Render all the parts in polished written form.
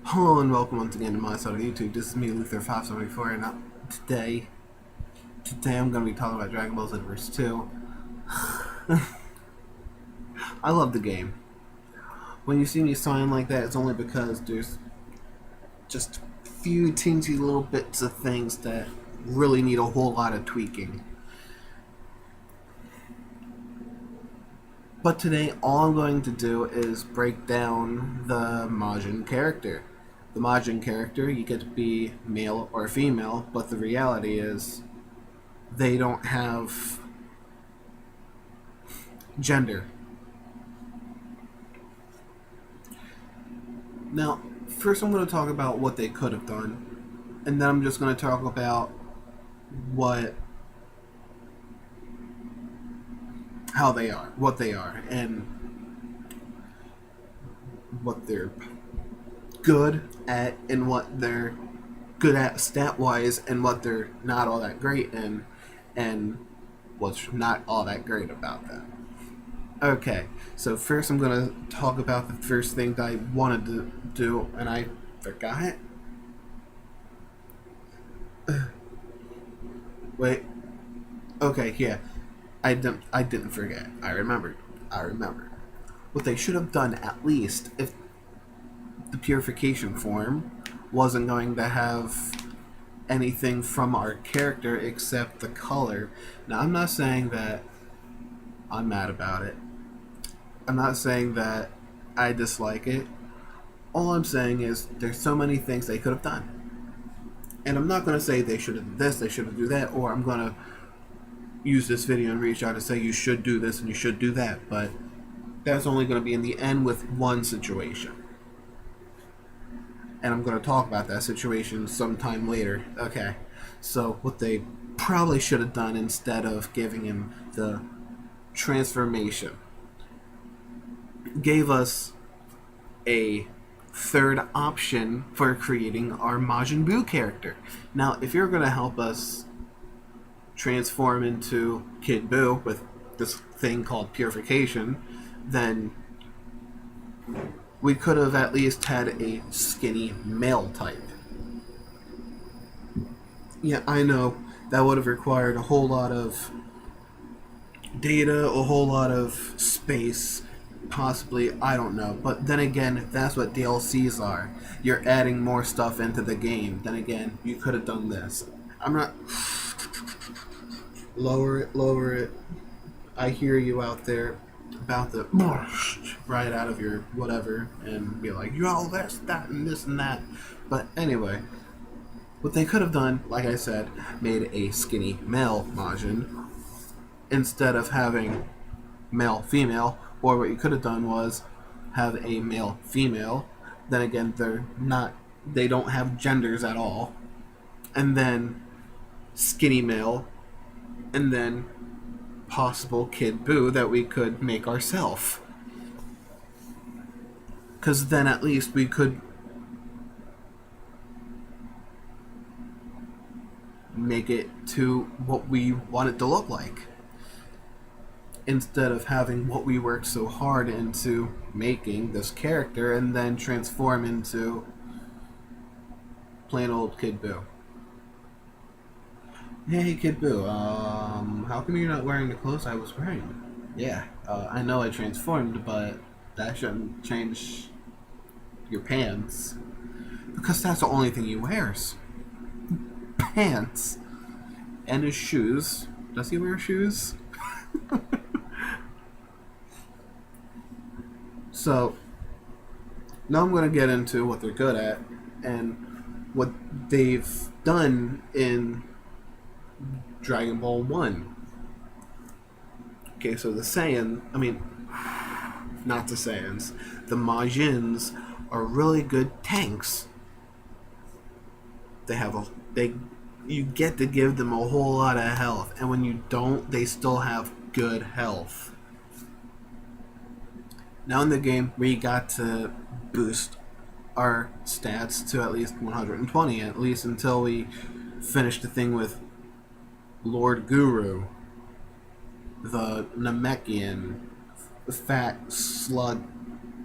Hello and welcome once again to my side of YouTube. This is me, Luther574, and today I'm going to be talking about Dragon Ball Z Verse 2. I love the game. When you see me sign like that, it's only because there's just a few teensy little bits of things that really need a whole lot of tweaking. But today, all I'm going to do is break down the Majin character. The Majin character, you get to be male or female, but the reality is they don't have gender. Now, first I'm going to talk about what they could have done, and then I'm just going to talk about what what they are, and what they're good at, and what they're good at stat wise, and what they're not all that great in, and what's not all that great about them. Okay, so first I'm gonna talk about the first thing that I wanted to do, and I forgot. Wait. Okay, yeah. I didn't forget. I remembered. I remembered. What they should have done, at least, if the purification form wasn't going to have anything from our character except the color. Now, I'm not saying that I'm mad about it. I'm not saying that I dislike it. All I'm saying is there's so many things they could have done. And I'm not going to say they should have done this, they should have do that, or I'm going to use this video and reach out and say you should do this and you should do that. But that's only going to be in the end with one situation. And I'm going to talk about that situation sometime later. Okay, so what they probably should have done instead of giving him the transformation, gave us a third option for creating our Majin Buu character. Now, if you're going to help us transform into Kid Buu with this thing called purification, then we could have at least had a skinny male type. Yeah, I know that would have required a whole lot of data, a whole lot of space, possibly, I don't know. But then again, that's what DLCs are. You're adding more stuff into the game. Then again, you could have done this. I'm not... Lower it, lower it. I hear you out there about the right out of your whatever and be like, yo, this, that, and this and that. But anyway, what they could have done, like I said, made a skinny male Majin instead of having male female. Or what you could have done was have a male female. Then again, they don't have genders at all. And then skinny male, and then possible Kid Buu that we could make ourselves. Because then at least we could make it to what we want it to look like. Instead of having what we worked so hard into making, this character, and then transform into plain old Kid Buu. Hey, Kid Buu, how come you're not wearing the clothes I was wearing? Yeah, I know I transformed, but that shouldn't change your pants. Because that's the only thing he wears. Pants. And his shoes. Does he wear shoes? So, now I'm going to get into what they're good at, and what they've done in Dragon Ball 1. Okay, so the Saiyans, not the Saiyans, the Majins are really good tanks. You get to give them a whole lot of health, and when you don't, they still have good health. Now in the game, we got to boost our stats to at least 120, at least until we finish the thing with Lord Guru, the Namekian, fat slug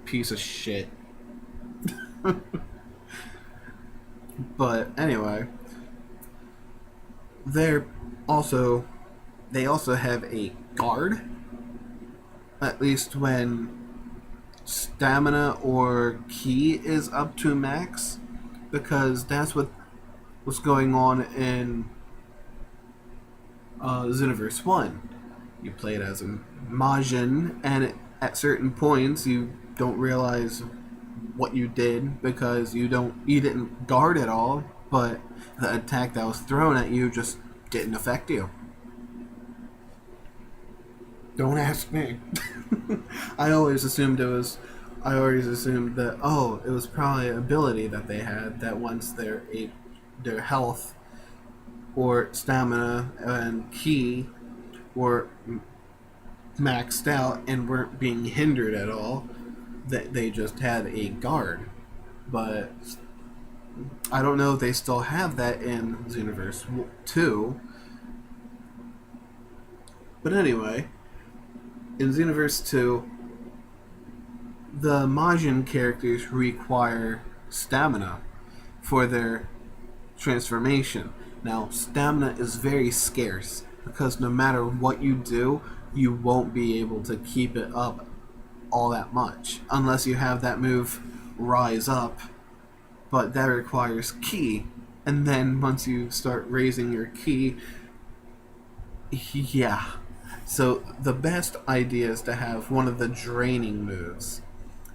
piece of shit. But anyway, they're also they also have a guard, at least when stamina or ki is up to max, because that's what was going on in Xenoverse 1. You played as a Majin, and at certain points you don't realize what you did because you didn't guard at all, but the attack that was thrown at you just didn't affect you. Don't ask me. I always assumed it was. I always assumed that it was probably an ability that they had that once their health or stamina and ki were maxed out and weren't being hindered at all, that they just had a guard. But I don't know if they still have that in Xenoverse 2. But anyway, in Xenoverse 2, the Majin characters require stamina for their transformation. Now, stamina is very scarce because no matter what you do, you won't be able to keep it up all that much unless you have that move Rise Up, but that requires ki. And then once you start raising your ki, yeah. So the best idea is to have one of the draining moves.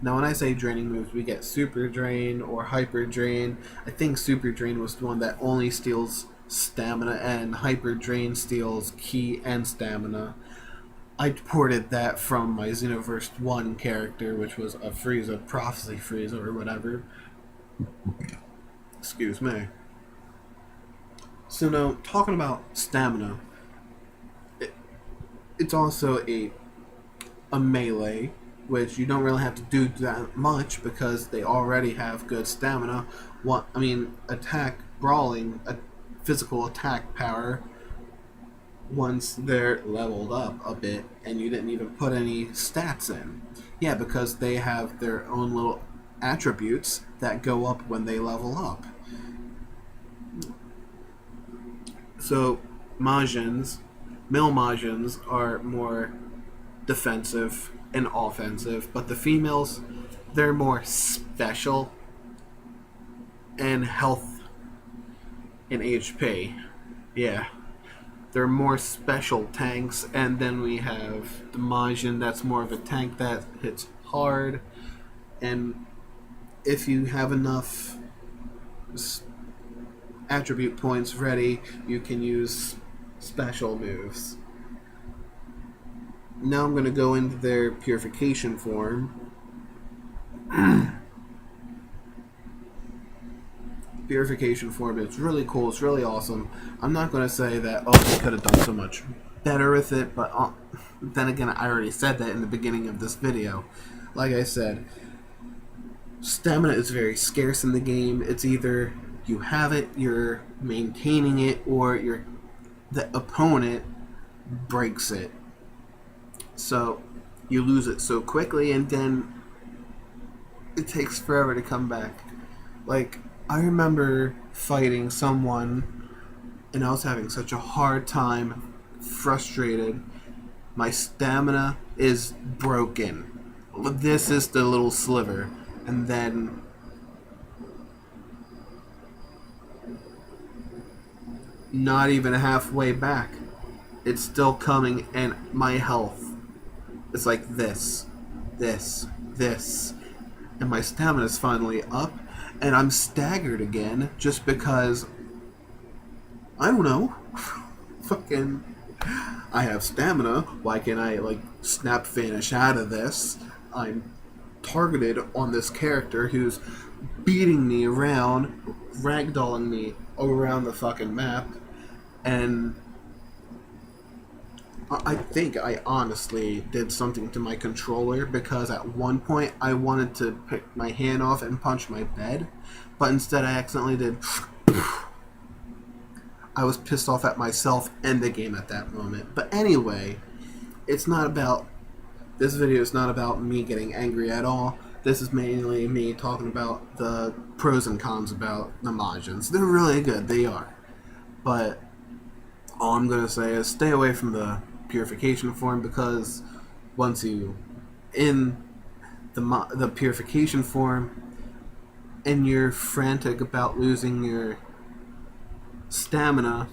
Now, when I say draining moves, we get Super Drain or Hyper Drain. I think Super Drain was the one that only steals stamina, and Hyper Drain steals ki and stamina. I ported that from my Xenoverse 1 character, which was a Frieza, Prophecy Frieza or whatever. Excuse me. So now, talking about stamina, it's also a melee, which you don't really have to do that much because they already have good stamina. Attack, brawling, physical attack power once they're leveled up a bit and you didn't even put any stats in. Yeah, because they have their own little attributes that go up when they level up. So, male Majins are more defensive and offensive, but the females, they're more special and health and HP. Yeah. They're more special tanks, and then we have the Majin that's more of a tank that hits hard, and if you have enough attribute points ready, you can use special moves. Now I'm going to go into their purification form. Purification form, it's really cool, it's really awesome. I'm not going to say that, they could have done so much better with it, but then again, I already said that in the beginning of this video. Like I said, stamina is very scarce in the game. It's either you have it, you're maintaining it, or the opponent breaks it. So you lose it so quickly, and then it takes forever to come back. Like, I remember fighting someone, and I was having such a hard time, frustrated. My stamina is broken. This is the little sliver. And then not even halfway back, it's still coming, and my health is like this, and my stamina is finally up, and I'm staggered again just because I don't know. Fucking, I have stamina. Why can't I snap finish out of this? I'm targeted on this character who's beating me around, ragdolling me around the fucking map, and I think I honestly did something to my controller because at one point I wanted to pick my hand off and punch my bed, but instead I accidentally did. I was pissed off at myself and the game at that moment. But anyway, this video is not about me getting angry at all. This is mainly me talking about the pros and cons about the Majins. They're really good, they are. But all I'm going to say is stay away from the purification form, because once you in the purification form and you're frantic about losing your stamina,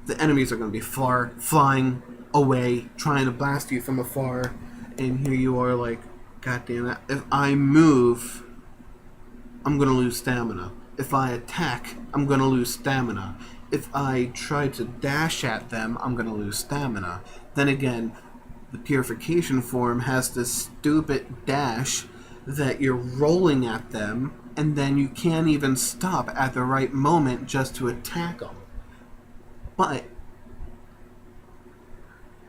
the enemies are going to be flying away, trying to blast you from afar, and here you are like, God damn it, if I move, I'm going to lose stamina. If I attack, I'm going to lose stamina. If I try to dash at them, I'm going to lose stamina. Then again, the purification form has this stupid dash that you're rolling at them, and then you can't even stop at the right moment just to attack them. But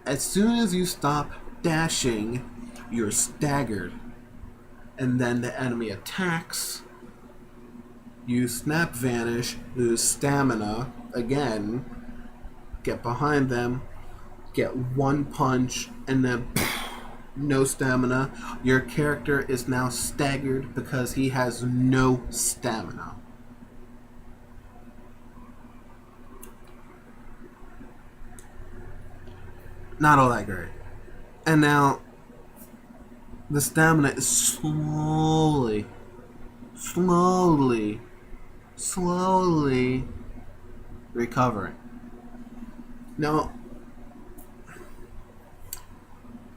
as soon as you stop dashing, you're staggered. And then the enemy attacks, you snap vanish, lose stamina again, get behind them, get one punch, and then no stamina. Your character is now staggered because he has no stamina. Not all that great. And now the stamina is slowly recovering. Now,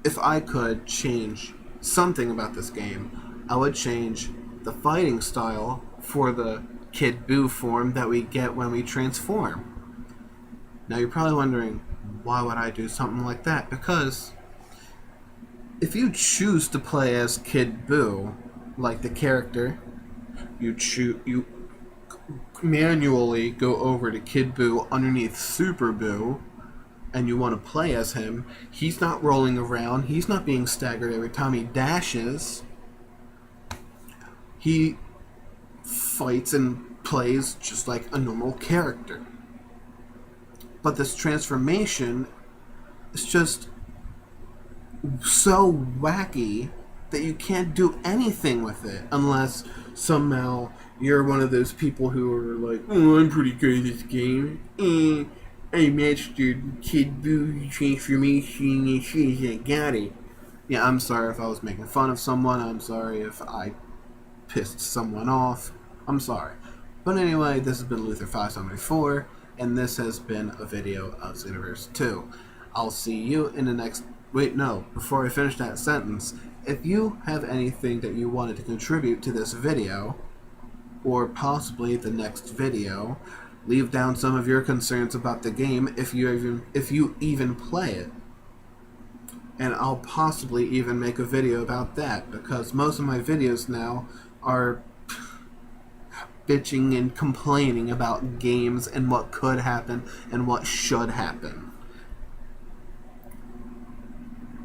if I could change something about this game, I would change the fighting style for the Kid Buu form that we get when we transform. Now you're probably wondering, why would I do something like that? Because if you choose to play as Kid Buu, like the character, you manually go over to Kid Buu underneath Super Buu, and you want to play as him. He's not rolling around. He's not being staggered every time he dashes. He fights and plays just like a normal character. But this transformation is just so wacky that you can't do anything with it unless somehow you're one of those people who are like, oh, I'm pretty good at this game. I mastered Kid Buu transformation as soon as I got it. Yeah, I'm sorry if I was making fun of someone. I'm sorry if I pissed someone off. I'm sorry. But anyway, this has been Luther574, and this has been a video of Xenoverse 2. I'll see you in the next... Wait, no. Before I finish that sentence, if you have anything that you wanted to contribute to this video, or possibly the next video, leave down some of your concerns about the game if you even play it. And I'll possibly even make a video about that, because most of my videos now are bitching and complaining about games and what could happen and what should happen.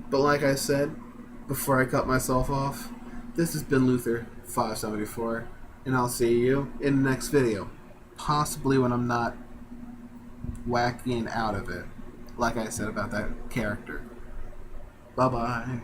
But like I said, before I cut myself off, this has been Luther574, and I'll see you in the next video. Possibly when I'm not wacky and out of it, like I said about that character. Bye-bye.